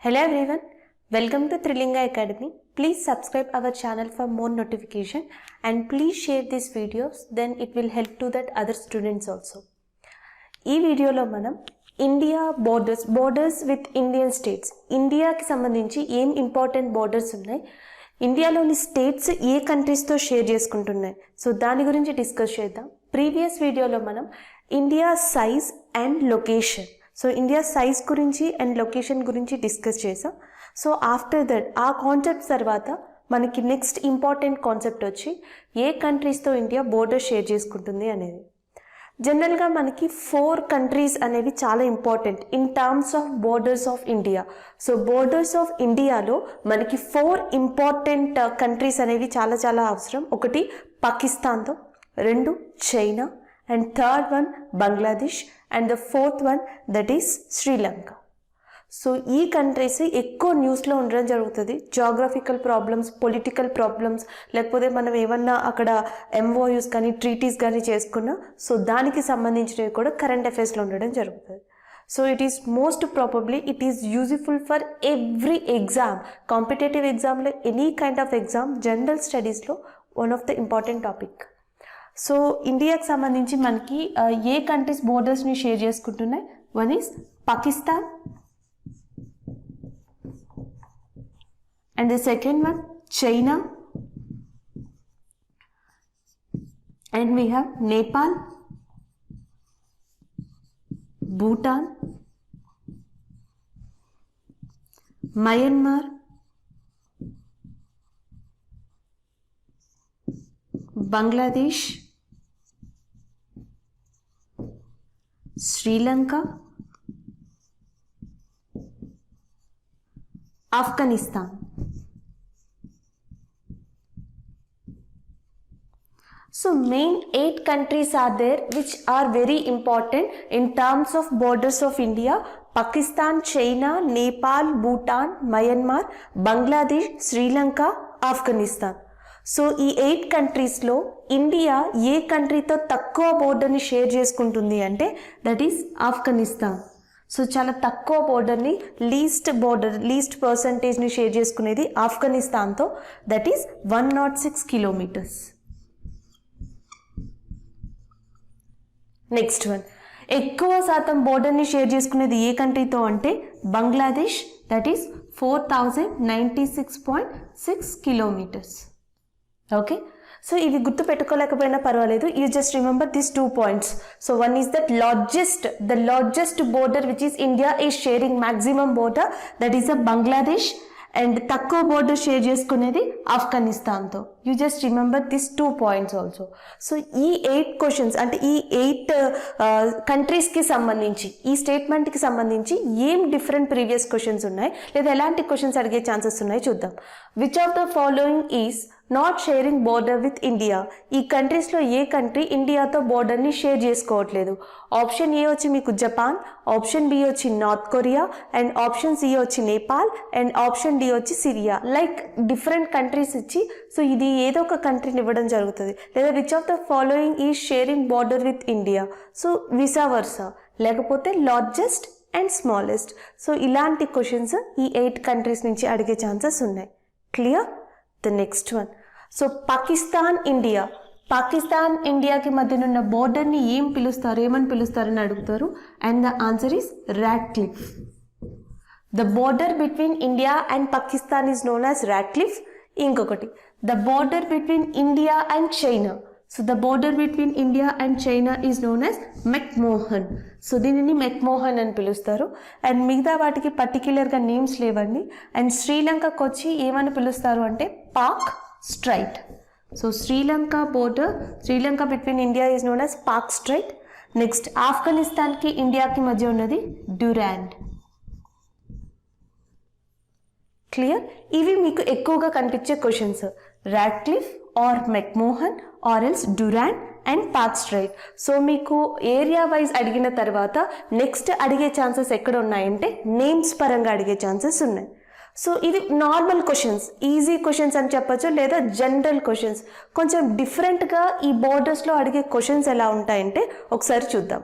Hello everyone, welcome to Trilinga Academy. Please subscribe our channel for more notification and please share these videos, then it will help to that other students also. ఈ వీడియోలో మనం India borders with Indian states, ఇండియాకి సంబంధించి ఏం important borders ఉన్నాయి, ఇండియాలోని states ఏ కంట్రీస్తో share చేసుకుంటున్నాయి, so దాని గురించి డిస్కస్ చేద్దాం. ప్రీవియస్ వీడియోలో మనం India size and location, so India size గురించి అండ్ లొకేషన్ గురించి డిస్కస్ చేసాం. సో ఆఫ్టర్ దట్ ఆ కాన్సెప్ట్ తర్వాత మనకి నెక్స్ట్ ఇంపార్టెంట్ కాన్సెప్ట్ వచ్చి ఏ కంట్రీస్తో ఇండియా బోర్డర్ షేర్ చేసుకుంటుంది అనేది. జనరల్గా మనకి 4 కంట్రీస్ అనేవి చాలా important in terms of borders of India. So borders of ఇండియాలో మనకి 4 ఇంపార్టెంట్ కంట్రీస్ అనేవి చాలా చాలా అవసరం. ఒకటి పాకిస్తాన్తో, 2 China, and third one Bangladesh, and the fourth one that is Sri Lanka. So ఈ కంట్రీస్ ఎక్కువ న్యూస్లో ఉండడం జరుగుతుంది. జాగ్రఫికల్ ప్రాబ్లమ్స్, పొలిటికల్ ప్రాబ్లమ్స్, లేకపోతే మనం ఏమన్నా అక్కడ ఎంఓయూస్ కానీ ట్రీటీస్ కానీ చేసుకున్నా సో దానికి సంబంధించినవి కూడా కరెంట్ అఫైర్స్లో ఉండడం జరుగుతుంది. So it is most probably it is useful for every exam, competitive ఎగ్జామ్లో, any kind of exam, general స్టడీస్లో one of the important topic. So ఇండియాకి సంబంధించి మనకి ఏ కంట్రీస్ బోర్డర్స్ని షేర్ చేసుకుంటున్నాయి? One is Pakistan, and the second one China, and we have Nepal, Bhutan, Myanmar, Bangladesh, Sri Lanka, Afghanistan. So main 8 countries are there which are very important in terms of borders of India: Pakistan, China, Nepal, Bhutan, Myanmar, Bangladesh, Sri Lanka, Afghanistan. So ఈ 8 కంట్రీస్లో India ఏ కంట్రీతో తక్కువ బోర్డర్ని share చేసుకుంటుంది అంటే that is Afghanistan. So చాలా తక్కువ బోర్డర్ని, least పర్సంటేజ్ని share చేసుకునేది ఆఫ్ఘనిస్తాన్తో, that is 106 kilometers. Next one, ఎక్కువ శాతం బోర్డర్ని షేర్ చేసుకునేది ఏ కంట్రీతో అంటే Bangladesh, that is 4096.6 kilometers. Okay, so ఇవి గుర్తు పెట్టుకోలేకపోయినా పర్వాలేదు, you just remember this 2 points. So one is that the largest border which is India is sharing maximum border, that is a Bangladesh, and తక్కువ బోర్డర్ షేర్ చేసుకునేది ఆఫ్ఘనిస్తాన్తో. You just remember this 2 points also. So ఈ 8 questions అంటే ఈ 8 కంట్రీస్కి సంబంధించి, ఈ స్టేట్మెంట్కి సంబంధించి ఏం డిఫరెంట్ ప్రీవియస్ క్వశ్చన్స్ ఉన్నాయి లేదా ఎలాంటి క్వశ్చన్స్ అడిగే ఛాన్సెస్ ఉన్నాయి చూద్దాం. Which of the following is not sharing border with India? ఈ కంట్రీస్లో ఏ కంట్రీ ఇండియాతో బోర్డర్ని షేర్ చేసుకోవట్లేదు? ఆప్షన్ ఏ వచ్చి మీకు జపాన్, ఆప్షన్ బి వచ్చి North Korea, and option C వచ్చి నేపాల్, అండ్ ఆప్షన్ డి వచ్చి సిరియా. లైక్ డిఫరెంట్ కంట్రీస్ ఇచ్చి సో ఇది ఏదో ఒక కంట్రీని ఇవ్వడం జరుగుతుంది. లేదా which of the following is sharing border with India? So vice versa, లేకపోతే లార్జెస్ట్ అండ్ స్మాలెస్ట్. సో ఇలాంటి క్వశ్చన్స్ ఈ 8 కంట్రీస్ నుంచి అడిగే ఛాన్సెస్ ఉన్నాయి. Clear? The next one, so Pakistan ఇండియాకి మధ్యనున్న బోర్డర్ని ఏమని పిలుస్తారని అడుగుతారు. And the answer is Radcliffe. The border between India and Pakistan is known as Radcliffe. ఇంకొకటి the border between India and China. So the border between India and China is known as McMahon. So దీనిని McMahon అని పిలుస్తారు. And మిగతా వాటికి పర్టిక్యులర్గా names లేవండి. And శ్రీలంకకు వచ్చి ఏమని పిలుస్తారు అంటే Palk strait. So Sri Lanka between India is known as Palk strait. Next ఆఫ్ఘనిస్తాన్కి ఇండియాకి మధ్య ఉన్నది డ్యూరాండ్. క్లియర్? ఇవి మీకు ఎక్కువగా కనిపించే questions, Radcliffe or McMahon or else Durand and Palk strait. So మీకు ఏరియా వైజ్ అడిగిన తర్వాత నెక్స్ట్ అడిగే ఛాన్సెస్ ఎక్కడ ఉన్నాయంటే నేమ్స్ పరంగా అడిగే ఛాన్సెస్ ఉన్నాయి. సో ఇది నార్మల్ క్వశ్చన్స్, ఈజీ క్వశ్చన్స్ అని చెప్పచ్చు, లేదా జనరల్ క్వశ్చన్స్. కొంచెం డిఫరెంట్గా ఈ బోర్డర్స్లో అడిగే క్వశ్చన్స్ ఎలా ఉంటాయంటే ఒకసారి చూద్దాం.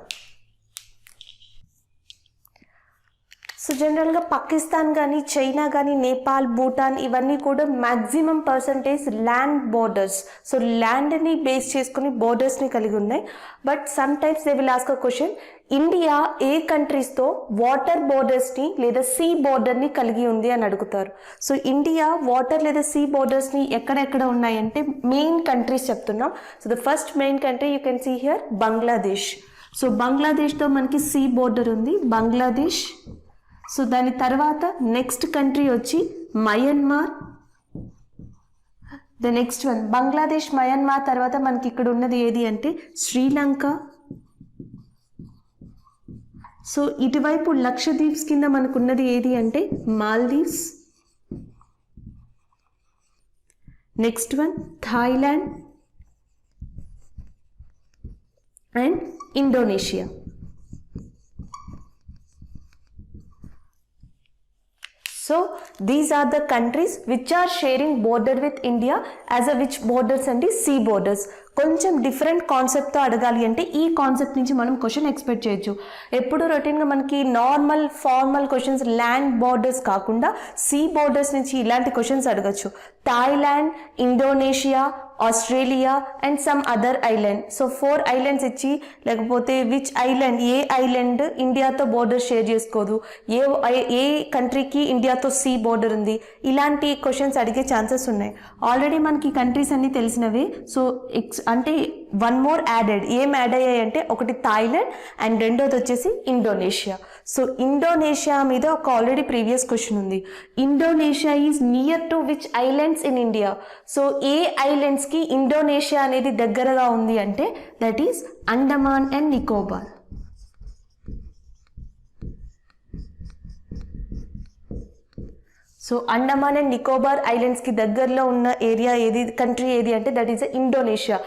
సో సో జనరల్గా పాకిస్తాన్ కానీ చైనా కానీ నేపాల్ భూటాన్ ఇవన్నీ కూడా maximum percentage land borders, so ల్యాండ్ని బేస్ చేసుకుని బోర్డర్స్ని కలిగి ఉన్నాయి. But some times they will ask a question, India ఏ కంట్రీస్తో వాటర్ బోర్డర్స్ని లేదా సీ బోర్డర్ని కలిగి ఉంది అని అడుగుతారు. సో ఇండియా వాటర్ లేదా సీ బోర్డర్స్ని ఎక్కడెక్కడ ఉన్నాయంటే మెయిన్ కంట్రీస్ చెప్తున్నాం. So the first main country you can see here Bangladesh. So బంగ్లాదేశ్తో మనకి సీ బోర్డర్ ఉంది, బంగ్లాదేశ్. సో దాని తర్వాత నెక్స్ట్ కంట్రీ వచ్చి Myanmar. The next one Bangladesh Myanmar తర్వాత మనకి ఇక్కడ ఉన్నది ఏది అంటే శ్రీలంక. సో ఇటువైపు లక్షద్వీప్స్ కింద మనకున్నది ఏది అంటే Maldives. Next one Thailand and Indonesia. So these are the countries which are sharing border with India as a which borders and sea borders. కొంచెం డిఫరెంట్ కాన్సెప్ట్తో అడగాలి అంటే ఈ కాన్సెప్ట్ నుంచి మనం క్వశ్చన్ ఎక్స్పెక్ట్ చేయొచ్చు. ఎప్పుడు రొటీన్గా మనకి normal formal questions land borders కాకుండా సీ బోర్డర్స్ నుంచి ఇలాంటి క్వశ్చన్స్ అడగచ్చు. Thailand, Indonesia, Australia and some other island. So 4 islands ఇచ్చి లేకపోతే విచ్ ఐలాండ్, ఏ ఐలాండ్ ఇండియాతో బోర్డర్ షేర్ చేసుకోదు, ఏ కంట్రీకి ఇండియాతో సీ బోర్డర్ ఉంది, ఇలాంటి క్వశ్చన్స్ అడిగే ఛాన్సెస్ ఉన్నాయి. ఆల్రెడీ మనకి కంట్రీస్ అన్నీ తెలిసినవే. సో అంటే 1 more యాడెడ్. ఏం యాడ్ అయ్యాయి అంటే ఒకటి థాయిలాండ్ అండ్ రెండోది వచ్చేసి ఇండోనేషియా. సో ఇండోనేషియా మీద ఒక ఆల్రెడీ ప్రీవియస్ క్వశ్చన్ ఉంది. Indonesia is near to which islands in India. So ఏ ఐలాండ్స్కి ఇండోనేషియా అనేది దగ్గరగా ఉంది అంటే that is Andaman and Nicobar. So Andaman and Nicobar ఐలాండ్స్కి దగ్గరలో ఉన్న ఏరియా ఏది, కంట్రీ ఏది అంటే దట్ ఈస్ ఇండోనేషియా.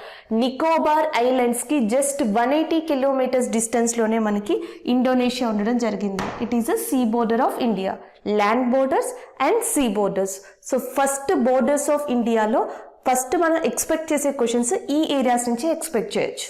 నికోబార్ ఐలాండ్స్కి జస్ట్ 180 కిలోమీటర్స్ డిస్టెన్స్లోనే మనకి ఇండోనేషియా ఉండడం జరిగింది. It is a sea border of India, land borders and sea borders. So first borders of ఇండియాలో ఫస్ట్ మనం ఎక్స్పెక్ట్ చేసే క్వశ్చన్స్ ఈ ఏరియాస్ నుంచి ఎక్స్పెక్ట్ చేయొచ్చు.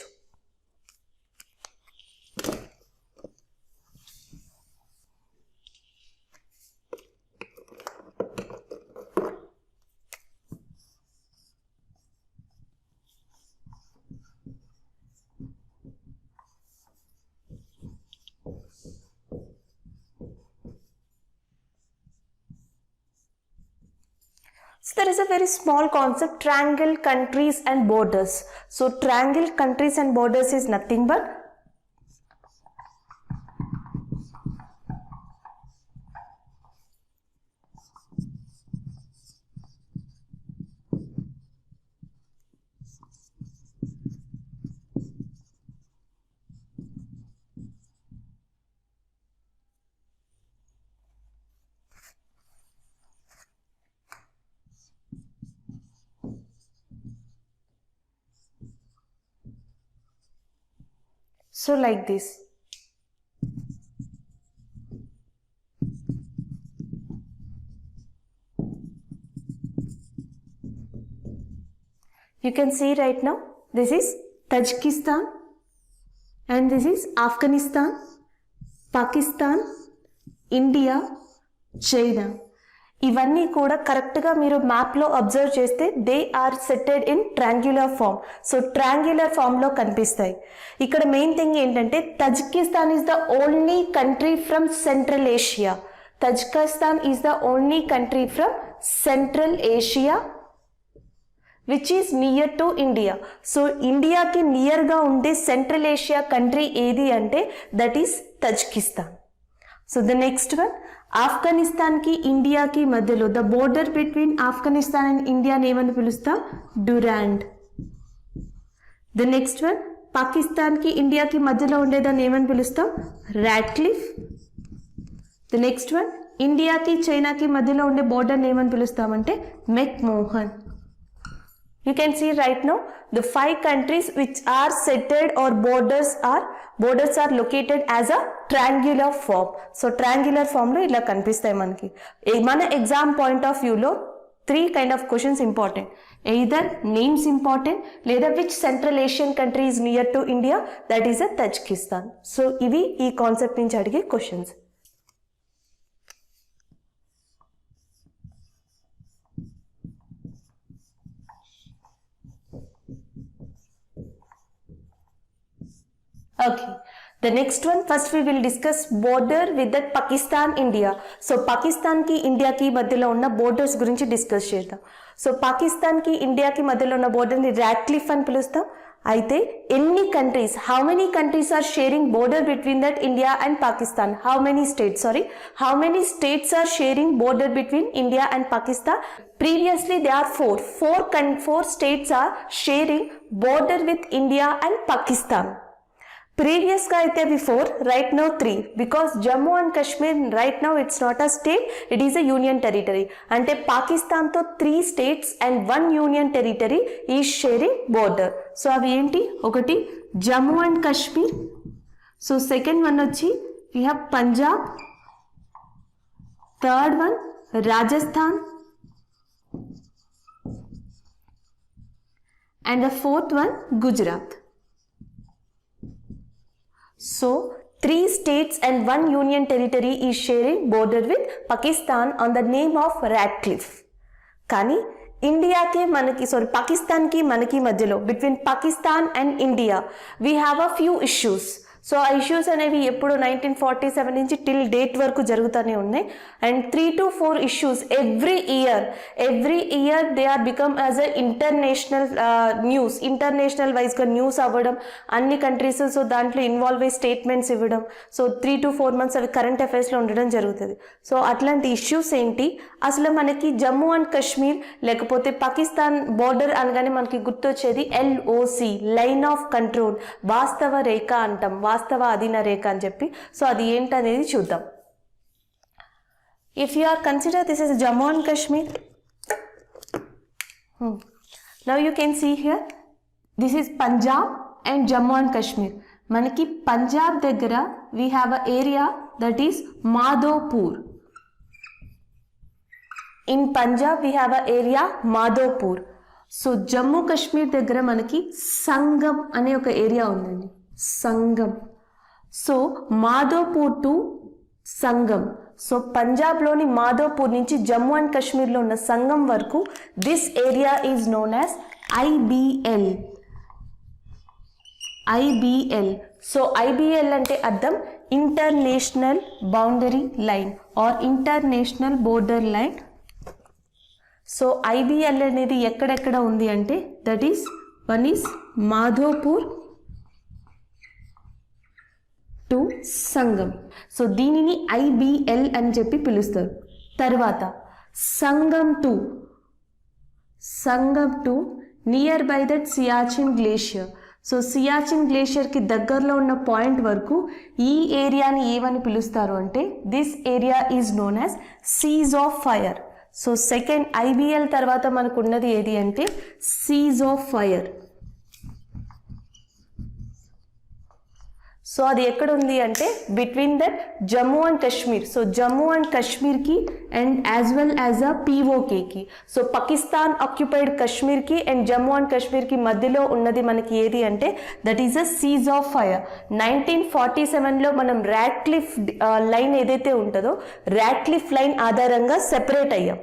So there is a very small concept, triangle countries and borders. So triangle countries and borders is nothing but so like this. You can see right now this is Tajikistan and this is Afghanistan, Pakistan, India, China. ఇవన్నీ కూడా కరెక్ట్గా మీరు మ్యాప్లో observe చేస్తే they are seated in triangular form. So triangular ఫామ్లో కనిపిస్తాయి. ఇక్కడ main thing ఏంటంటే Tajikistan is the only country from central Asia. Tajikistan is the only country from central Asia which is near to India. So ఇండియాకి నియర్గా ఉండే central Asia country ఏది అంటే that is Tajikistan. So the next one ఆఫ్ఘనిస్తాన్కి ఇండియాకి మధ్యలో the border between Afghanistan and ఇండియాని ఏమని పిలుస్తాం, డ్యూరాండ్. ద నెక్స్ట్ వన్ పాకిస్తాన్కి ఇండియాకి మధ్యలో ఉండేదాన్ని ఏమని పిలుస్తాం, రాడ్క్లిఫ్. ద నెక్స్ట్ వన్ ఇండియాకి చైనాకి మధ్యలో ఉండే బోర్డర్ని ఏమని పిలుస్తామంటే McMahon. You can see right now the 5 countries which are settled or borders are located as a triangular form. So triangular form lo ila kanipistayi manaki. Mana exam point of view lo 3 kind of questions important. Either names important లేదా which central Asian country is near to India, that is a Tajikistan. So ivi ee concept nunchi adige questions. Okay. The next one, first we will discuss border with that Pakistan India. So Pakistan की India की మధ్యలో ఉన్న borders గురించి discuss చేద్దాం. So Pakistan కి India కి మధ్యలో ఉన్న border ని రాడ్క్లిఫ్ అని పిలుస్తాం. అయితే ఎన్ని countries, how many countries are sharing border between that India and Pakistan? How many states are sharing border between India and Pakistan? Previously there are four states are sharing border with India and Pakistan. Previous ka aithe before, right now 3, because Jammu and Kashmir right now it's not a state, it is a union territory. Ante Pakistan to 3 states and 1 union territory is sharing border. So avi enti? Okati Jammu and Kashmir. So second one vachi we have Punjab. Third one Rajasthan. And the fourth one Gujarat. So 3 states and 1 union territory is sharing border with Pakistan on the name of Radcliffe. Kani India ke manaki, Pakistan ki manaki madhyalo, between Pakistan and India we have a few issues. So ఆ issues అనేవి ఎప్పుడు 1947 నుంచి till date వరకు జరుగుతూనే ఉన్నాయి. And 3 to 4 issues every year they are become as a international news, international వైజ్గా news అవ్వడం అన్ని కంట్రీస్. సో దాంట్లో ఇన్వాల్వ్ అయ్యి స్టేట్మెంట్స్ ఇవ్వడం. సో 3 to 4 months అవి కరెంట్ అఫైర్స్లో ఉండడం జరుగుతుంది. సో అట్లాంటి ఇష్యూస్ ఏంటి, అసలు మనకి జమ్మూ అండ్ కాశ్మీర్ లేకపోతే పాకిస్తాన్ బోర్డర్ అనగానే మనకి గుర్తొచ్చేది LOC, లైన్ ఆఫ్ కంట్రోల్, వాస్తవ రేఖ అంటాం, వాస్తవ అధీన రేఖ అని చెప్పి. సో అది ఏంటనేది చూద్దాం. If you are consider this is Jammu and Kashmir, now you can see here this is Punjab and Jammu and Kashmir. మనకి పంజాబ్ దగ్గర we have a area that is Madhopur. In Punjab we have a area Madhopur. So Jammu Kashmir దగ్గర మనకి సంగం అనే ఒక ఏరియా ఉందండి, Sangam. So Madhopur to Sangam. So పంజాబ్లోని మాధోపూర్ నుంచి Jammu and కాశ్మీర్లో ఉన్న సంగం వరకు this area is known as IBL. So IBL అంటే అర్థం international boundary line or international border line. So IBL అనేది ఎక్కడెక్కడ ఉంది అంటే that is one is Madhopur to Sangam. So దీనిని IBL అని చెప్పి పిలుస్తారు. తర్వాత Sangam to near by that Siachen glacier. So Siachen గ్లేషియర్కి దగ్గరలో ఉన్న పాయింట్ వరకు ఈ ఏరియాని ఏమని పిలుస్తారు అంటే this area is known as cease of fire. So second IBL తర్వాత మనకు ఉన్నది ఏది అంటే సీజ్ ఆఫ్ ఫైర్. సో అది ఎక్కడ ఉంది అంటే between that Jammu and Kashmir. So Jammu and కాశ్మీర్కి and as well as a POKకి. సో పాకిస్తాన్ ఆక్యుపైడ్ కాశ్మీర్కి అండ్ జమ్మూ అండ్ కాశ్మీర్కి మధ్యలో ఉన్నది మనకి ఏది అంటే that is a cease of fire. 1947లో మనం రాడ్క్లిఫ్ లైన్ ఏదైతే ఉంటుందో రాడ్క్లిఫ్ లైన్ ఆధారంగా సెపరేట్ అయ్యాం.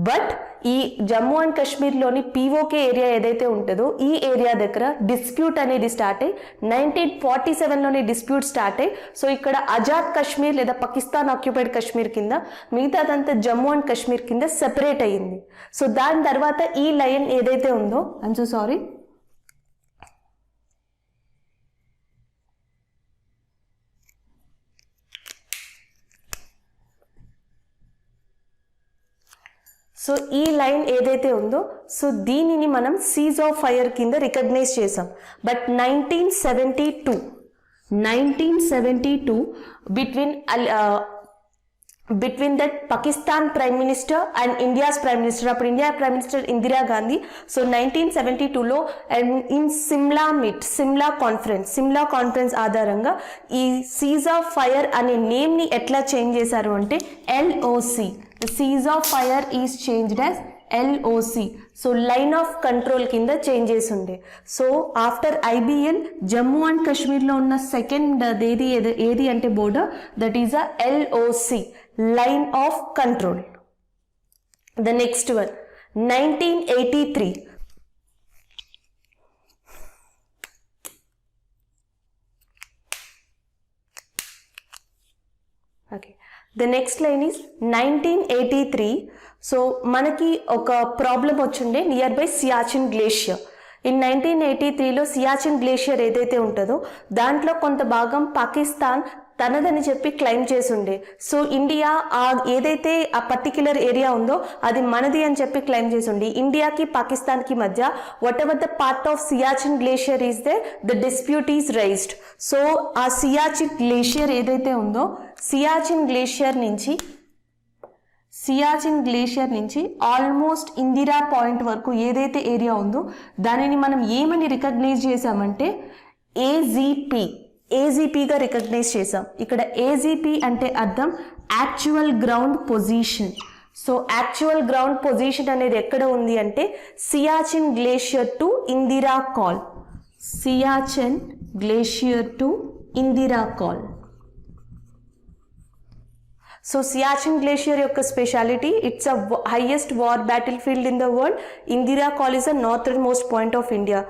బట్ ఈ జమ్మూ అండ్ కాశ్మీర్లోని POK ఏరియా ఏదైతే ఉంటుందో ఈ ఏరియా దగ్గర డిస్ప్యూట్ అనేది స్టార్ట్ అయ్యి 1947లోనే డిస్ప్యూట్ స్టార్ట్ అయ్యి సో ఇక్కడ ఆజాద్ కాశ్మీర్ లేదా పాకిస్తాన్ ఆక్యుపైడ్ కాశ్మీర్ కింద, మిగతాదంతా జమ్మూ అండ్ కాశ్మీర్ కింద సెపరేట్ అయ్యింది. సో దాని తర్వాత ఈ లైన్ ఏదైతే ఉందో ఐమ్ సో సారీ, సో ఈ లైన్ ఏదైతే ఉందో సో దీనిని మనం సీజ్ ఆఫ్ ఫైర్ కింద రికగ్నైజ్ చేసాం. But 1972 between that Pakistan prime minister and India's prime minister, అప్పుడు India prime minister Indira Gandhi. So 1972లో అండ్ ఇన్ సిమ్లా కాన్ఫరెన్స్ ఆధారంగా ఈ సీజ్ ఆఫ్ ఫైర్ అనే నేమ్ని ఎట్లా చేంజ్ చేశారు అంటే LOC. The seize of fire is changed as LOC. So line of control కింద change చేసి ఉండే. So after IBL Jammu and కాశ్మీర్లో ఉన్న సెకండ్ ఏది అంటే border that is a LOC, line of control. The next one 1983. Okay, the next line is 1983. So మనకి ఒక problem వచ్చిండే near by Siachen glacier. In 1983లో సియాచిన్ గ్లేషియర్ ఏదైతే ఉంటుందో దాంట్లో కొంత భాగం పాకిస్తాన్ తనదని చెప్పి క్లెయిమ్ చేసుండే. సో ఇండియా ఏదైతే ఆ పర్టిక్యులర్ ఏరియా ఉందో అది మనది అని చెప్పి క్లెయిమ్ చేసుండి. ఇండియాకి పాకిస్తాన్కి మధ్య what ever the part of Siachen glacier is they the dispute is raised. So ఆ సియాచిన్ గ్లేషియర్ ఏదైతే ఉందో సియాచిన్ గ్లేషియర్ నుంచి ఆల్మోస్ట్ ఇందిరా పాయింట్ వరకు ఏదైతే ఏరియా ఉందో దానిని మనం ఏమని రికగ్నైజ్ చేసామంటే ఏజీపీగా రికగ్నైజ్ చేసాం. ఇక్కడ ఏజీపీ అంటే అర్థం actual ground position. So actual ground position అనేది ఎక్కడ ఉంది అంటే Siachen glacier to Indira Col. Siachen glacier to Indira Col. So Siachen glacier యొక్క speciality, it's a highest war battle field in the world. Indira Col is a northern most point of India.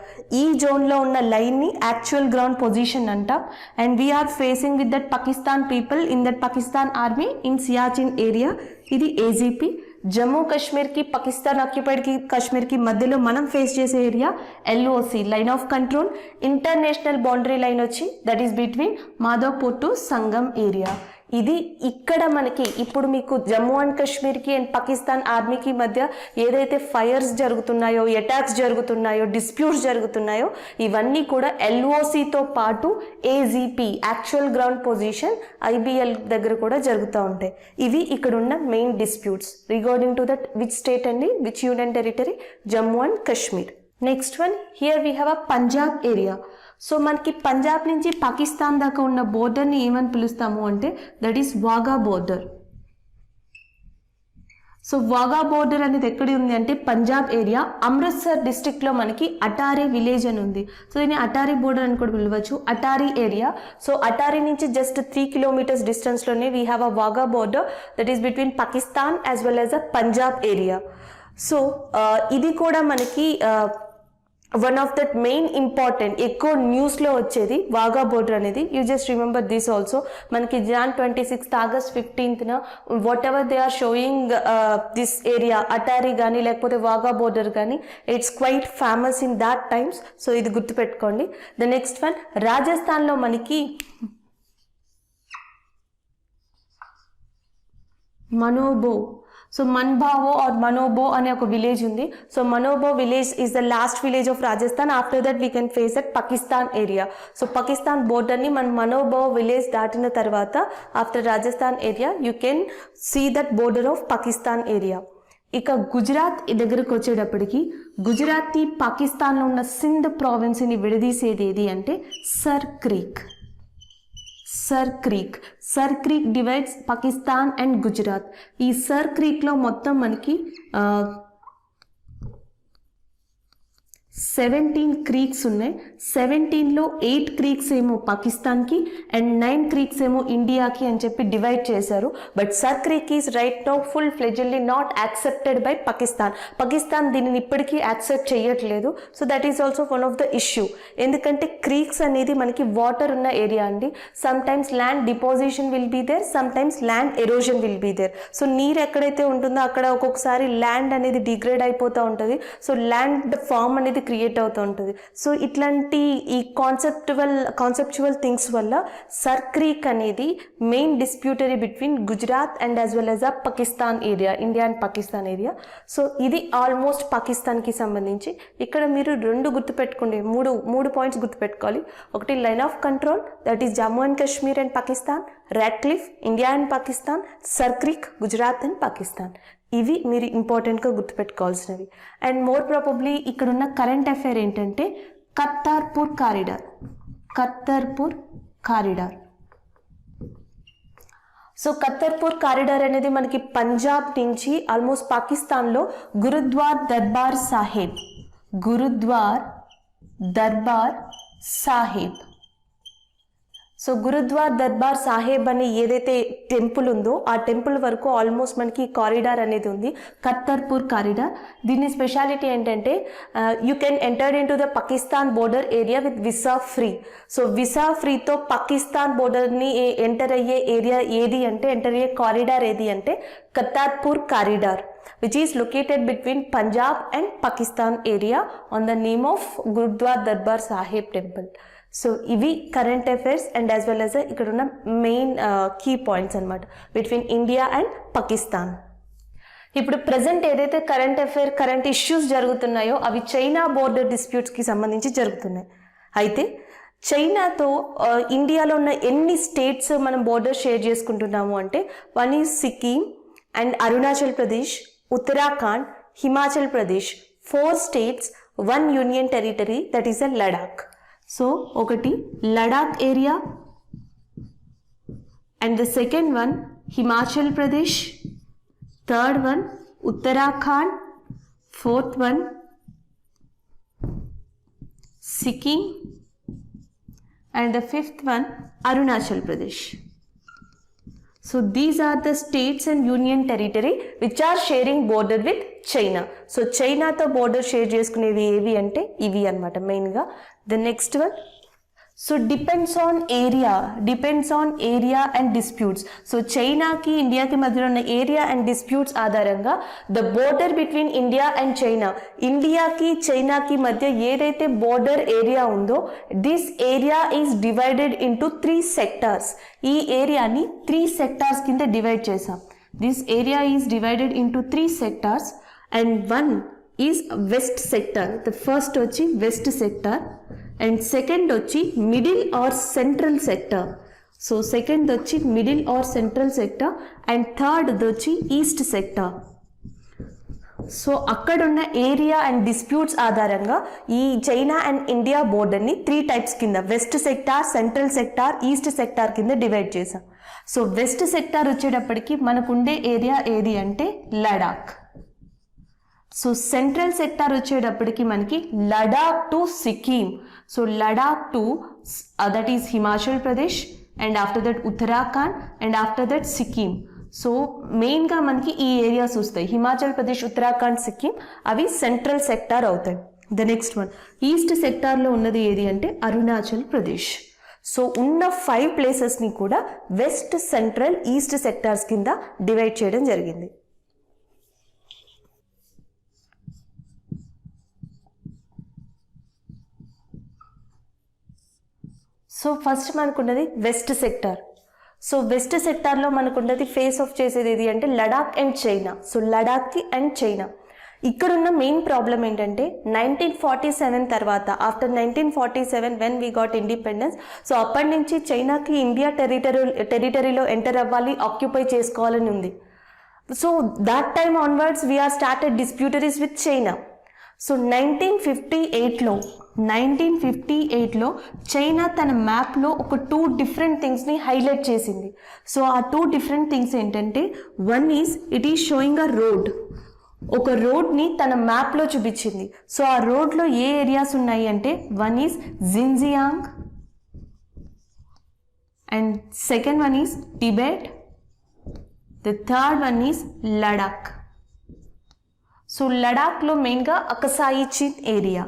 ఈ జోన్లో ఉన్న లైన్ని actual ground position అంటాం. And we are facing with that Pakistan people in that Pakistan army in Siachen area. ఇది AGP. Jammu కాశ్మీర్కి Pakistan occupied కాశ్మీర్కి మధ్యలో మనం ఫేస్ చేసే area LOC, line of control. International boundary line వచ్చి that is between Madhavpur to Sangam area. ఇది ఇక్కడ మనకి ఇప్పుడు మీకు జమ్మూ అండ్ కాశ్మీర్కి అండ్ పాకిస్తాన్ ఆర్మీకి మధ్య ఏదైతే ఫైర్స్ జరుగుతున్నాయో, అటాక్స్ జరుగుతున్నాయో, డిస్ప్యూట్స్ జరుగుతున్నాయో ఇవన్నీ కూడా ఎల్ఓసితో పాటు AGP actual ground position IBL దగ్గర కూడా జరుగుతూ ఉంటాయి. ఇవి ఇక్కడ ఉన్న main disputes regarding to that which state అండి, which union territory, Jammu and Kashmir. Next one, here we have a Punjab area. So మనకి పంజాబ్ నుంచి పాకిస్తాన్ దాకా ఉన్న బోర్డర్ని ఏమని పిలుస్తాము అంటే that is Wagah border. So Wagah border అనేది ఎక్కడ ఉంది అంటే పంజాబ్ ఏరియా, అమృత్సర్ డిస్ట్రిక్ట్లో మనకి అటారీ విలేజ్ అని ఉంది. సో దీన్ని అటారీ బోర్డర్ అని కూడా పిలవచ్చు, అటారీ ఏరియా. సో అటారీ నుంచి జస్ట్ 3 kilometers డిస్టెన్స్లోనే we have a Wagah border that is between Pakistan as well as a Punjab area. So ఇది కూడా మనకి one of that main important ఎక్కువ న్యూస్లో వచ్చేది వాఘా బోర్డర్ అనేది. You just remember this also. మనకి Jan 26th, August 15th whatever they are showing this area Attari కానీ లేకపోతే వాఘా బోర్డర్ కానీ it's quite famous in that times. So ఇది గుర్తుపెట్టుకోండి. ద నెక్స్ట్ వన్, రాజస్థాన్లో మనకి మనోబో, సో మన్భావో ఆర్ మనోబో అనే ఒక విలేజ్ ఉంది. So Munabao village is the last village of Rajasthan. After that we can face that Pakistan area. So Pakistan బోర్డర్ని మన మనోబో విలేజ్ దాటిన తర్వాత after Rajasthan area you can see that border of Pakistan area. ఇక గుజరాత్ దగ్గరకు వచ్చేటప్పటికి గుజరాత్కి పాకిస్తాన్లో ఉన్న సింధ్ ప్రావిన్స్ని విడదీసేది ఏది అంటే sir creek. Sir creek divides Pakistan and Gujarat. ఈ సర్ క్రీక్లో మొత్తం మనకి 17 క్రీక్స్ ఉన్నాయి. 17లో 8 క్రీక్స్ ఏమో పాకిస్తాన్కి అండ్ 9 క్రీక్స్ ఏమో ఇండియాకి అని చెప్పి డివైడ్ చేశారు. But sir creek is right now full fledgedly not accepted by Pakistan దీనిని ఇప్పటికీ యాక్సెప్ట్ చేయట్లేదు. So that is also one of the issue. ఎందుకంటే క్రీక్స్ అనేది మనకి వాటర్ ఉన్న ఏరియా అండి. Some times land deposition will be there, some times land erosion will be there. So నీరు ఎక్కడైతే ఉంటుందో అక్కడ ఒక్కొక్కసారి ల్యాండ్ అనేది డిగ్రేడ్ అయిపోతూ ఉంటుంది. సో ల్యాండ్ ఫామ్ అనేది క్రియేట్ అవుతూ ఉంటుంది. సో ఇట్లాంటి ఈ కాన్సెప్చువల్ థింగ్స్ వల్ల సర్ క్రీక్ అనేది main disputary between Gujarat and as well as a Pakistan area, India and Pakistan area. So ఇది ఆల్మోస్ట్ పాకిస్తాన్కి సంబంధించి. ఇక్కడ మీరు గుర్తుపెట్టుకోండి, మూడు పాయింట్స్ గుర్తుపెట్టుకోవాలి. ఒకటి line of control that is Jammu and Kashmir and Pakistan, Radcliffe India and Pakistan, sir creek Gujarat and Pakistan. ఇవి మీరు ఇంపార్టెంట్గా గుర్తుపెట్టుకోవాల్సినవి. అండ్ మోర్ ప్రాబబ్లీ ఇక్కడున్న కరెంట్ అఫైర్ ఏంటంటే Kartarpur corridor. So Kartarpur corridor అనేది మనకి పంజాబ్ నుంచి ఆల్మోస్ట్ పాకిస్తాన్లో గురుద్వార్ దర్బార్ సాహిబ్ సో గురుద్వార్ దర్బార్ సాహెబ్ అనే ఏదైతే టెంపుల్ ఉందో ఆ టెంపుల్ వరకు ఆల్మోస్ట్ మనకి కారిడార్ అనేది ఉంది, కర్తార్పూర్ కారిడార్. దీని స్పెషాలిటీ ఏంటంటే you can enter in to the Pakistan border area with visa free. So visa ఫ్రీతో పాకిస్తాన్ బోర్డర్ని ఎంటర్ అయ్యే ఏరియా ఏది అంటే, ఎంటర్ అయ్యే కారిడార్ ఏది అంటే Kartarpur corridor, which is located between Punjab and Pakistan area on the name of Gurudwar Darbar Sahib temple. So ఇవి current affairs and as well as ఇక్కడ ఉన్న మెయిన్ కీ పాయింట్స్ అనమాట బిట్వీన్ ఇండియా అండ్ పాకిస్తాన్. ఇప్పుడు present ఏదైతే current issues జరుగుతున్నాయో అవి China border డిస్ప్యూట్స్కి సంబంధించి జరుగుతున్నాయి. అయితే చైనాతో ఇండియాలో ఉన్న ఎన్ని స్టేట్స్ మనం బోర్డర్ షేర్ చేసుకుంటున్నాము అంటే, one is Sikkim and Arunachal Pradesh, Uttarakhand, Himachal Pradesh, 4 states, 1 union territory, that is a Ladakh. So ఒకటి Ladakh area and the second one Himachal Pradesh, third one Uttarakhand, fourth one Sikkim and the fifth one Arunachal Pradesh. So these are the states and union territory which are sharing border with China. So China తో border share చేసుకునేవి ఏవి అంటే ఇవి అన్నమాట main గా. The next one, so depends on area and disputes. So China కి India కి మధ్యలో ఉన్న ఏరియా అండ్ డిస్ప్యూట్స్ ఆధారంగా the border between India and China, ఇండియాకి చైనాకి మధ్య ఏదైతే బోర్డర్ ఏరియా ఉందో this area is divided into 3 sectors. ఈ ఏరియాని 3 sectors కింద డివైడ్ చేసాం. This area is divided into 3 sectors and one is west sector. The first వచ్చి west sector and second వచ్చి middle or central sector. So second వచ్చి middle or central sector and third వచ్చి east sector. So అక్కడున్న area and disputes ఆధారంగా ఈ China and India బోర్డర్ని 3 types కింద west sector, central sector, east sector కింద divide చేసాం. So west sector వచ్చేటప్పటికి మనకుండే ఏరియా ఏది అంటే లడాక్. సో సెంట్రల్ సెక్టార్ వచ్చేటప్పటికి మనకి Ladakh to Sikkim. So Ladakh to that is Himachal Pradesh and after that Uttarakhand and after that Sikkim. So మెయిన్గా మనకి ఈ ఏరియాస్ వస్తాయి, హిమాచల్ ప్రదేశ్, ఉత్తరాఖండ్, సిక్కిం, అవి సెంట్రల్ సెక్టార్ అవుతాయి. ద నెక్స్ట్ వన్ ఈస్ట్ సెక్టార్లో ఉన్నది ఏది అంటే అరుణాచల్ ప్రదేశ్. సో ఉన్న 5 ప్లేసెస్ని కూడా వెస్ట్, సెంట్రల్, ఈస్ట్ సెక్టార్స్ కింద డివైడ్ చేయడం జరిగింది. సో ఫస్ట్ మనకున్నది వెస్ట్ సెక్టార్. సో వెస్ట్ సెక్టార్లో మనకున్నది ఫేస్ ఆఫ్ చేసేది ఏది అంటే Ladakh and China. So Ladakh and China ఇక్కడున్న మెయిన్ ప్రాబ్లం ఏంటంటే 1947 తర్వాత, after 1947 when we got independence, so అప్పటి నుంచి చైనాకి ఇండియా టెరిటరీలో ఎంటర్ అవ్వాలి, ఆక్యుపై చేసుకోవాలని ఉంది. So that time onwards we are started disputaries with China. So 1958లో చైనా తన మ్యాప్లో ఒక 2 డిఫరెంట్ థింగ్స్ని హైలైట్ చేసింది. సో ఆ 2 డిఫరెంట్ థింగ్స్ ఏంటంటే, one is it is showing a road, ఒక రోడ్ని తన మ్యాప్లో చూపించింది. సో ఆ రోడ్లో ఏ ఏరియాస్ ఉన్నాయి అంటే, one is Xinjiang and second one is Tibet, the third one is Ladakh. So లడాక్లో మెయిన్గా అకసాయి చిన్ ఏరియా.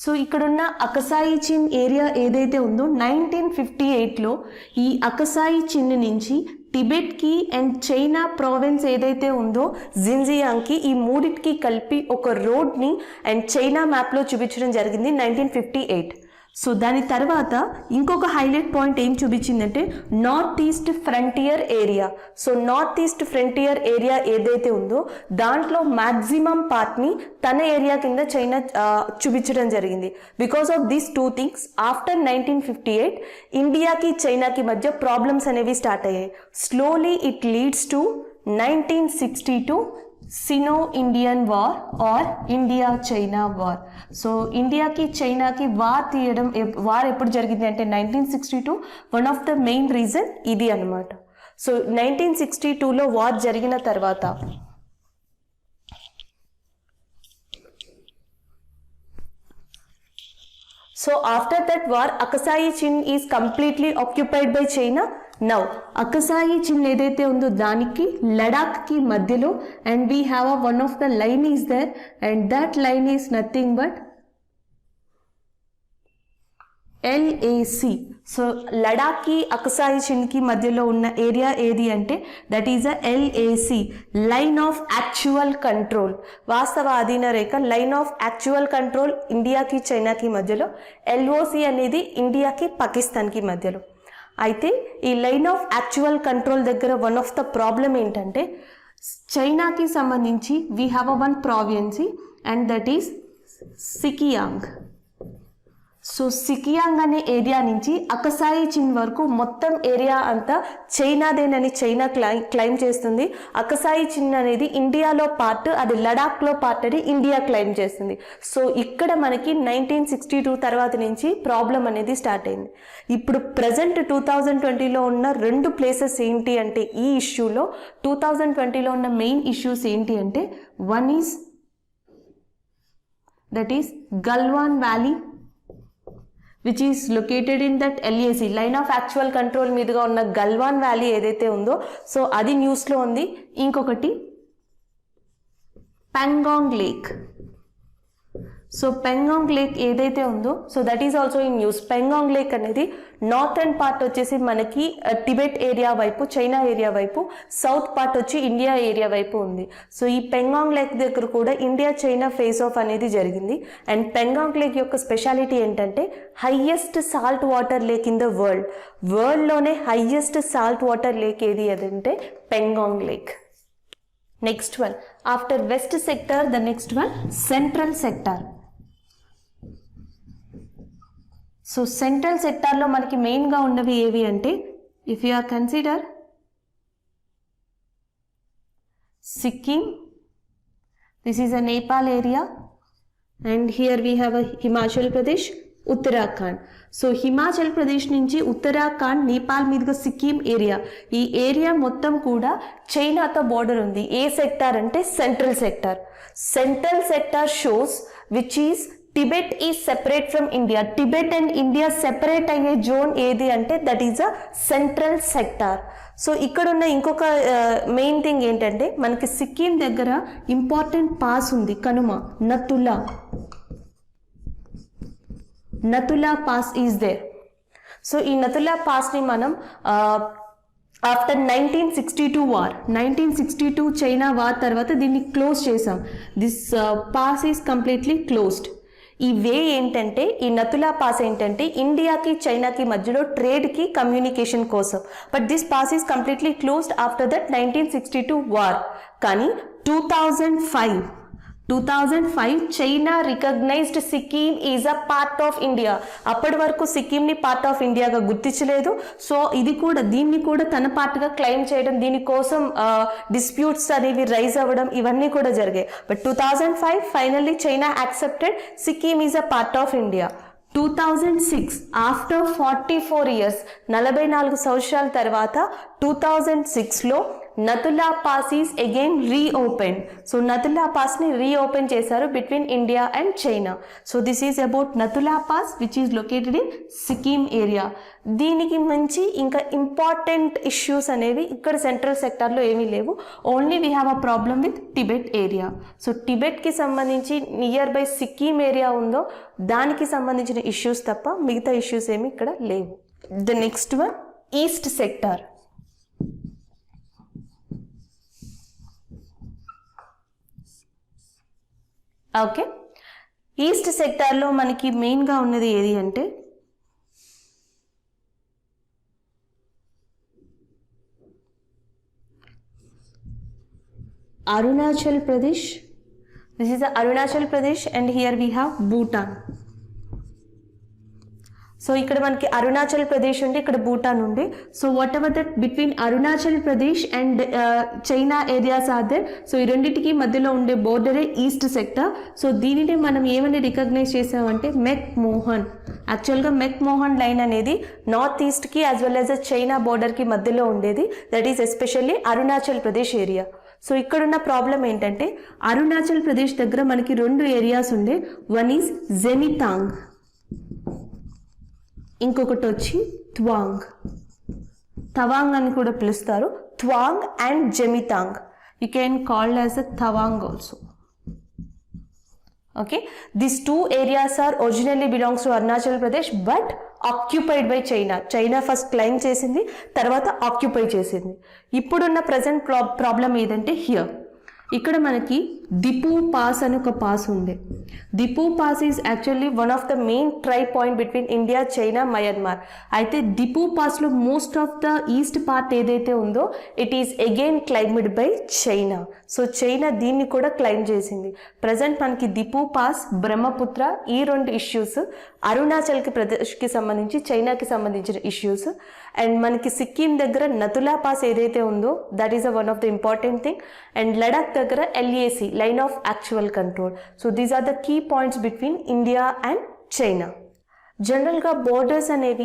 సో ఇక్కడున్న అకసాయి చిన్ ఏరియా ఏదైతే ఉందో 1958లో ఈ అకసాయి చిన్ నుంచి టిబెట్కి అండ్ చైనా ప్రావిన్స్ ఏదైతే ఉందో జిన్జియాంగ్కి, ఈ మూడిటికి కలిపి ఒక రోడ్ని అండ్ చైనా మ్యాప్లో చూపించడం జరిగింది 1958. సో దాని తర్వాత ఇంకొక హైలైట్ పాయింట్ ఏం చూపించిందంటే north east frontier area. So north east frontier area ఏదైతే ఉందో దాంట్లో మ్యాక్సిమం పార్ట్ని తన ఏరియా కింద చైనా చూపించడం జరిగింది. Because of these 2 things after 1958 ఇండియాకి చైనాకి మధ్య ప్రాబ్లమ్స్ అనేవి స్టార్ట్ అయ్యాయి. Slowly it leads to 1962 Sino Indian war or India China war. So ఇండియాకి చైనాకి వార్ ఎప్పుడు జరిగింది అంటే 1962. One of the main reason ఇది అన్నమాట. సో 1962లో వార్ జరిగిన తర్వాత So after that war, Akasai Chin is completely occupied by China. Now Akasai Chin ఏదైతే ఉందో దానికి లడాక్ కి మధ్యలో and we have one of the line is there and that line is nothing but LAC. So Ladakh కి అకసాయి చిన్ కి మధ్యలో ఉన్న ఏరియా ఏది అంటే that is a LAC, line of actual control, వాస్తవ అధీన రేఖ, లైన్ ఆఫ్ యాక్చువల్ కంట్రోల్ ఇండియాకి చైనాకి మధ్యలో, LOC అనేది ఇండియాకి పాకిస్తాన్కి మధ్యలో. అయితే ఈ లైన్ ఆఫ్ యాక్చువల్ కంట్రోల్ దగ్గర వన్ ఆఫ్ ద ప్రాబ్లం ఏంటంటే చైనాకి సంబంధించి we have a one province and that is Sinkiang. So Sinkiang అనే ఏరియా నుంచి అకసాయి చిన్ వరకు మొత్తం ఏరియా అంతా చైనాదేనని చైనా క్లైమ్ చేస్తుంది. అకసాయి చిన్ అనేది ఇండియాలో పార్ట్, అది లడాఖ్లో పార్ట్ అని ఇండియా క్లైమ్ చేస్తుంది. సో ఇక్కడ మనకి 1962 తర్వాత నుంచి ప్రాబ్లం అనేది స్టార్ట్ అయింది. ఇప్పుడు ప్రజెంట్ 2020లో ఉన్న రెండు ప్లేసెస్ ఏంటి అంటే ఈ ఇష్యూలో 2020లో ఉన్న మెయిన్ ఇష్యూస్ ఏంటి అంటే one is that is Galwan valley which is located in that LAC, line of actual control మీదుగా ఉన్న గల్వాన్ వ్యాలీ ఏదైతే ఉందో సో అది న్యూస్లో ఉంది. ఇంకొకటి Pangong lake. So Pangong lake ఏదైతే ఉందో so that is also in news. Pangong lake అనేది నార్థన్ పార్ట్ వచ్చేసి మనకి టిబెట్ ఏరియా వైపు, చైనా ఏరియా వైపు, సౌత్ పార్ట్ వచ్చి ఇండియా ఏరియా వైపు ఉంది. సో ఈ పెంగాంగ్ లేక్ దగ్గర కూడా ఇండియా చైనా ఫేస్ ఆఫ్ అనేది జరిగింది. అండ్ పెంగాంగ్ లేక్ యొక్క స్పెషాలిటీ ఏంటంటే highest salt water lake in the వరల్డ్లోనే హైయెస్ట్ సాల్ట్ వాటర్ లేక్ ఏది అదంటే Pangong lake. Next one after west sector the next one central sector. So central సెక్టార్లో మనకి మెయిన్గా ఉన్నవి ఏవి అంటే if you are consider Sikkim, this is a Nepal area and here we have a Himachal Pradesh, Uttarakhand. So Himachal Pradesh నుంచి ఉత్తరాఖండ్, నేపాల్ మీదుగా సిక్కిం ఏరియా, ఈ ఏరియా మొత్తం కూడా చైనాతో బోర్డర్ ఉంది. ఏ సెక్టార్ అంటే central sector. Central sector shows which is Tibet is separate from India. Tibet and India separate అయ్యే zone ఏది అంటే that is a central sector. So ఇక్కడ ఉన్న ఇంకొక మెయిన్ థింగ్ ఏంటంటే మనకి సిక్కిం దగ్గర ఇంపార్టెంట్ పాస్ ఉంది, కనుమ, Nathula pass is there. So ఈ నతులా పాస్ని మనం ఆఫ్టర్ 1962 వార్, 1962 చైనా వార్ తర్వాత దీన్ని క్లోజ్ చేసాం. This pass is completely closed. ఈ వే ఏంటంటే ఈ నతులా పాస్ ఏంటంటే ఇండియాకి చైనాకి మధ్యలో ట్రేడ్కి కమ్యూనికేషన్ కోసం. But this pass is completely closed after that 1962 war. కానీ 2005 China recognised Sikkim is a part of India. అప్పటి వరకు సిక్కింని పార్ట్ ఆఫ్ ఇండియాగా గుర్తించలేదు. సో దీన్ని కూడా తన పార్ట్గా క్లెయిమ్ చేయడం, దీనికోసం డిస్ప్యూట్స్ అనేవి రైజ్ అవ్వడం ఇవన్నీ కూడా జరిగాయి. But 2005 finally China accepted Sikkim is a part of India. 2006 after 44 years, 44 సంవత్సరాల తర్వాత 2006లో Nathula pass is again reopen. So Nathula పాస్ని రీఓపెన్ చేశారు between India and China. So this is about Nathula pass which is located in Sikkim area. దీనికి మించి ఇంకా important issues అనేవి ఇక్కడ సెంట్రల్ సెక్టార్లో ఏమీ లేవు. Only we have a problem with Tibet area. So టిబెట్కి సంబంధించి నియర్ బై సిక్కిం ఏరియా ఉందో దానికి సంబంధించిన ఇష్యూస్ తప్ప మిగతా ఇష్యూస్ ఏమి ఇక్కడ లేవు. The next one is to sector. Okay, east సెక్టార్లో మనకి మెయిన్గా ఉన్నది ఏది అంటే Arunachal Pradesh. This is the Arunachal Pradesh and here we have Bhutan. So ఇక్కడ మనకి అరుణాచల్ ప్రదేశ్ ఉండి ఇక్కడ భూటాన్ ఉంది. So whatever that between Arunachal Pradesh and China areas are there. So ఈ రెండింటికి మధ్యలో ఉండే బోర్డరే ఈస్ట్ సెక్టర్. సో దీనిని మనం ఏమని రికగ్నైజ్ చేసామంటే మెక్ మోహన్. యాక్చువల్గా మెక్ మోహన్ లైన్ అనేది నార్త్ ఈస్ట్కి యాజ్ వెల్ యాజ్ చైనా బోర్డర్కి మధ్యలో ఉండేది. That is especially Arunachal Pradesh area. So ఇక్కడున్న ప్రాబ్లం ఏంటంటే అరుణాచల్ ప్రదేశ్ దగ్గర మనకి రెండు ఏరియాస్ ఉండే. వన్ ఈజ్ జెనితాంగ్ ఇంకొకటి వచ్చి త్వాంగ్, తవాంగ్ అని కూడా పిలుస్తారు. Tawang and Zemithang, you can called as a Tawang also. Okay, these two areas are originally belongs to Arunachal Pradesh but occupied by China. China first claim చేసింది, తర్వాత ఆక్యుపై చేసింది. ఇప్పుడున్న ప్రజెంట్ ప్రాబ్లం ఏదంటే హియర్ ఇక్కడ మనకి దిపు పాస్ అని ఒక పాస్ ఉంది. Diphu pass is actually one of the main tri point between India, China, Myanmar. అయితే దిపు పాస్లో most of the east part ఏదైతే ఉందో it is again claimed by China. So China దీన్ని కూడా క్లైమ్ చేసింది. ప్రజెంట్ మనకి దిపు పాస్, బ్రహ్మపుత్ర ఈ రెండు ఇష్యూస్, అరుణాచల్కి ప్రదేశ్కి సంబంధించి చైనాకి సంబంధించిన ఇష్యూస్, అండ్ మనకి సిక్కిం దగ్గర నతులా పాస్ ఏదైతే ఉందో that is one of the important thing, and Ladakh దగ్గర LAC line of actual control. So these are the key points between India and China. జనరల్గా బోర్డర్స్ అనేవి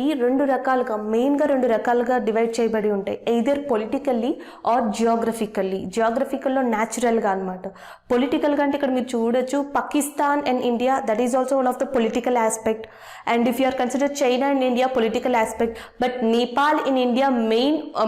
మెయిన్గా రెండు రకాలుగా డివైడ్ చేయబడి ఉంటాయి. Either politically or geographically. జియోగ్రఫికల్లో న్యాచురల్గా అనమాట. పొలిటికల్గా అంటే ఇక్కడ మీరు చూడొచ్చు Pakistan and India, that is also one of the political aspect. And if you are consider China and India political aspect, but Nepal in India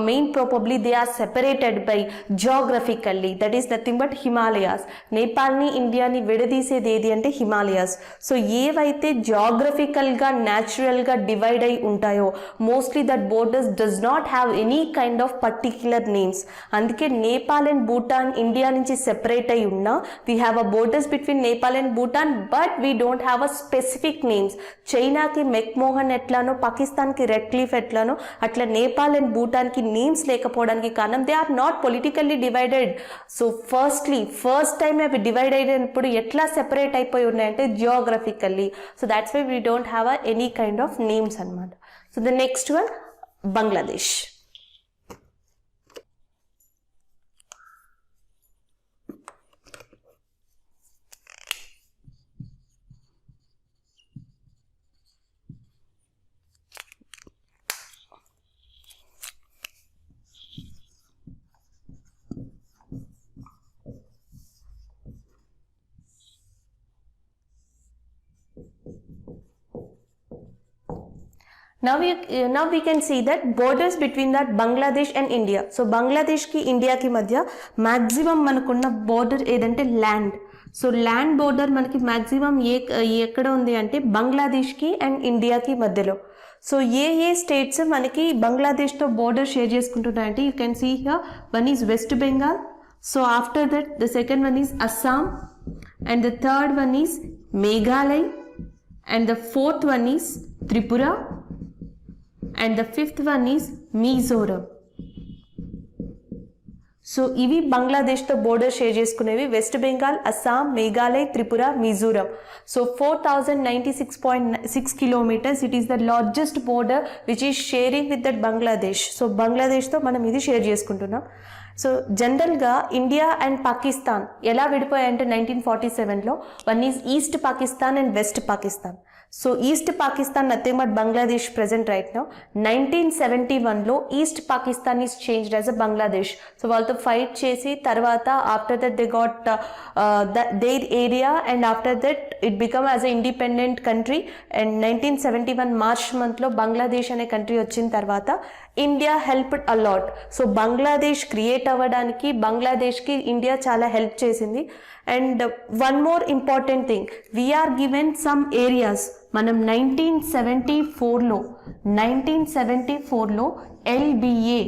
main probably they are separated by geographically, that is nothing but Himalayas. నేపాల్ని ఇండియాని విడదీసేది ఏది అంటే Himalayas. So ఏవైతే జియోగ్రఫికల్గా న్యాచురల్గా divide అయి ఉంటాయో mostly that borders does not have any kind of particular names. అందుకే నేపాల్ అండ్ భూటాన్ ఇండియా నుంచి సెపరేట్ అయి ఉన్నా we have a borders between Nepal and Bhutan, but we don't have a specific names. చైనాకి మెక్మోహన్ ఎట్లానో, పాకిస్తాన్కి రెడ్ క్లిఫ్ ఎట్లానో, అట్లా నేపాల్ అండ్ భూటాన్కి నేమ్స్ లేకపోవడానికి కారణం they are not politically divided. So first time అవి డివైడ్ అయినప్పుడు ఎట్లా సెపరేట్ అయిపోయి ఉన్నాయంటే geographically. So that's why we don't have any kind of names anamata. So the next one, Bangladesh. Now we can see that borders between that Bangladesh and India. So Bangladesh ki India ki madhya maximum manakunna border edante land. So land border manaki maximum ekkada undi ante Bangladesh ki and India ki madhyalo. So ఏ states మనకి బంగ్లాదేశ్ తో border share చేసుకుంటున్నాయి అంటే you can see here one is West Bengal. So after that the second one is Assam, and the third one is Meghalaya, and the fourth one is Tripura, and the fifth one is Mizoram. So ఇవి బంగ్లాదేశ్తో border share చేసుకునేవి West Bengal, Assam, Meghalaya, Tripura, Mizoram. So 4096.6 kilometres. It is the largest border which is sharing with that Bangladesh. So బంగ్లాదేశ్తో మనం ఇది share చేసుకుంటున్నాం. So జనరల్గా India and Pakistan ఎలా విడిపోయాయంటే 1947లో one is East Pakistan and West Pakistan. So East Pakistan nothing but Bangladesh present right now. 1971లో East Pakistan is changed as a Bangladesh. So వాళ్ళతో fight చేసి తర్వాత after that they got their area and after that it become as a independent country. And 1971 March మంత్లో బంగ్లాదేశ్ అనే country వచ్చిన తర్వాత India helped a lot. So Bangladesh create అవ్వడానికి బంగ్లాదేశ్కి ఇండియా చాలా హెల్ప్ చేసింది. And one more important thing, we're given some areas. మనం 1974లో LBA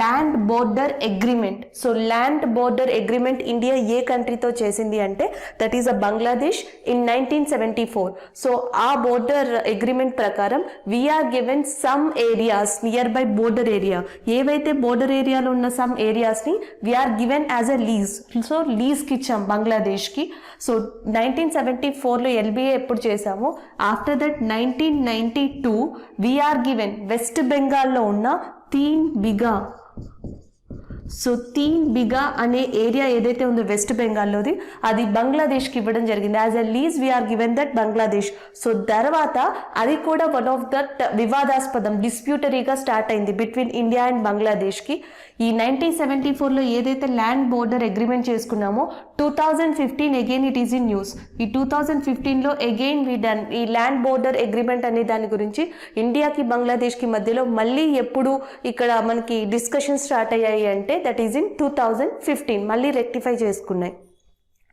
land border agreement. So land border agreement India ఏ కంట్రీతో చేసింది అంటే that is a Bangladesh in 1974. So ఆ బోర్డర్ అగ్రిమెంట్ ప్రకారం we're given some areas near by border area. ఏవైతే border ఏరియాలో ఉన్న సమ్ ఏరియాస్ని we're given as a lease. So లీజ్కి ఇచ్చాం బంగ్లాదేశ్కి. సో 1974లో LBA ఎప్పుడు చేసామో after that 1992 we're given west బెంగాల్లో ఉన్న 3 బిగా సో తీన్ బిగా అనే ఏరియా ఏదైతే ఉందో వెస్ట్ బెంగాల్లోది అది బంగ్లాదేశ్కి ఇవ్వడం జరిగింది. As a lease were given that Bangladesh. So తర్వాత అది కూడా వన్ ఆఫ్ దట్ వివాదాస్పదం డిస్ప్యూటరీగా స్టార్ట్ అయింది బిట్వీన్ ఇండియా అండ్ బంగ్లాదేశ్కి. ఈ 1974లో ఏదైతే ల్యాండ్ బోర్డర్ అగ్రిమెంట్ చేసుకున్నామో 2015 again it is in news. ఈ 2015లో అగైన్ ఈ ల్యాండ్ బోర్డర్ అగ్రిమెంట్ అనే దాని గురించి ఇండియాకి బంగ్లాదేశ్కి మధ్యలో మళ్ళీ ఎప్పుడు ఇక్కడ మనకి డిస్కషన్ స్టార్ట్ అయ్యాయి అంటే దట్ ఈజ్ ఇన్ 2015 మళ్ళీ రెక్టిఫై చేసుకున్నాయి.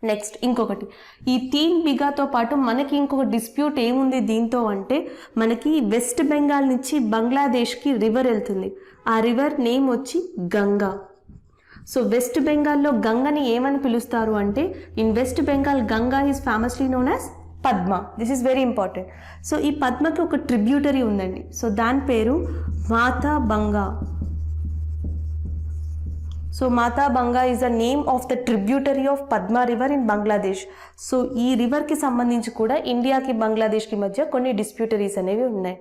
నెక్స్ట్ ఇంకొకటి ఈ తీన్ బిగాతో పాటు మనకి ఇంకొక డిస్ప్యూట్ ఏముంది దీంతో అంటే మనకి వెస్ట్ బెంగాల్ నుంచి బంగ్లాదేశ్కి రివర్ వెళ్తుంది. ఆ రివర్ నేమ్ వచ్చి గంగా. సో వెస్ట్ బెంగాల్లో గంగని ఏమని పిలుస్తారు అంటే in West Bengal Ganga is famously known as Padma. This is very important. So ఈ పద్మకి ఒక ట్రిబ్యూటరీ ఉందండి. సో దాని పేరు Mathabhanga. So Mathabhanga is the name of the tributary of Padma river in Bangladesh. So ఈ రివర్కి సంబంధించి కూడా ఇండియాకి బంగ్లాదేశ్కి మధ్య కొన్ని డిస్ప్యూటరీస్ అనేవి ఉన్నాయి.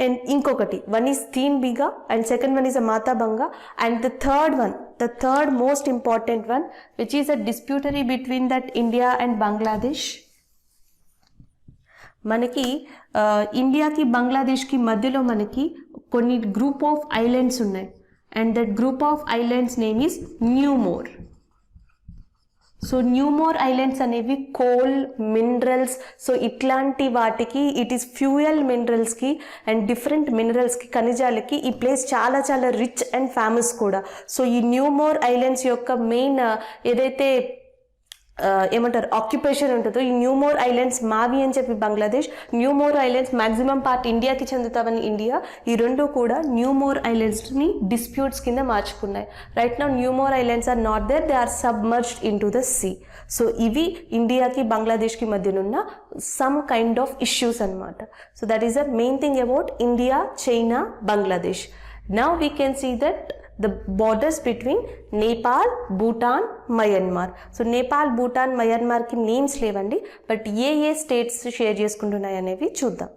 అండ్ ఇంకొకటి one is Teen Bigha and second one is a Mathabhanga and the third most important one which is a disputary between that India and Bangladesh. మనకి ఇండియాకి బంగ్లాదేశ్కి మధ్యలో మనకి కొన్ని గ్రూప్ ఆఫ్ ఐలాండ్స్ ఉన్నాయి and that group of islands name is Newmore. So New Moore islands అనేవి coal minerals so ఇట్లాంటి వాటికి ఇట్ ఈస్ ఫ్యూయల్ మినరల్స్కి అండ్ డిఫరెంట్ మినరల్స్కి ఖనిజాలకి ఈ ప్లేస్ చాలా చాలా రిచ్ అండ్ ఫేమస్ కూడా. సో ఈ న్యూమోర్ ఐలాండ్స్ యొక్క మెయిన్ ఏదైతే ఏమంటారు ఆక్యుపేషన్ ఉంటుందో ఈ న్యూమోర్ ఐలాండ్స్ మావి అని చెప్పి బంగ్లాదేశ్, న్యూమోర్ ఐలాండ్స్ మ్యాక్సిమం పార్ట్ ఇండియాకి చెందుతామని ఇండియా. ఈ రెండు కూడా న్యూమోర్ ఐలాండ్స్ని డిస్ప్యూట్స్ కింద మార్చుకున్నాయి. Right now New Moore islands are not there, they are submerged in to the sea. So ఇవి ఇండియాకి బంగ్లాదేశ్కి మధ్యనున్న సమ్ కైండ్ ఆఫ్ ఇష్యూస్ అనమాట. So that is the main thing about India, China, Bangladesh. Now we can see that the borders between Nepal, Bhutan, Myanmar. So Nepal, Bhutan, Myanmar ki names levandi, but A states share చేసుకుంటున్నాయి అనేవి చూద్దాం.